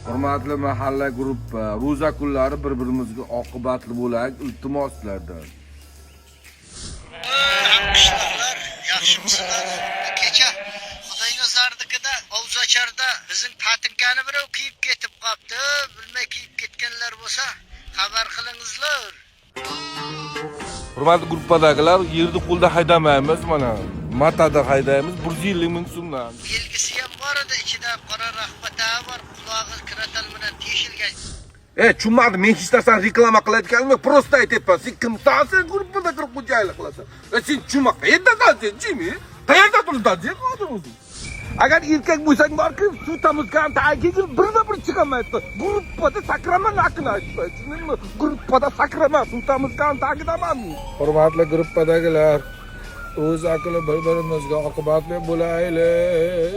Hurmatli mahalla guruh ro'za kunlari bir-birimizga oqibatli bo'laylik, iltimos sizlardan. Hamqishloqlar, yaxshimisizlar? Kecha Xudoynazardikida Ovzacharda bizning patinkani birov kiyib ketib qopti. Bilmay kiyib ketganlar bo'lsa, xabar qilingizlar. Hurmatli guruhdagilar, yerni qo'lda haydamaymiz, mana matada haydaymiz 150 ming so'mdan. Belgisi ham bor edi, ichida qora rahbata bor, qulog'i kiratal bilan teshilgan. Tushunmadim, men hech narsani reklama qilayotganim prosta aytyapman. Sen kimsan? Sen guruhda kirib xo'jaylik qilasan. Sen tushunma, qayerdasan sen, Jimi? Qayerda turibsan hozir o'zi? Agar erkak bo'lsang borki, suv tamizgan tagiga birma-bir chiqamaydi. Guruhda sakraman aql aytdi. Tushundingmi? Guruhda sakraman, suv tamizgan tagidaman. Hurmatli guruhdagilar, o'z aqli bir-birimizga oqibatli bo'laylik.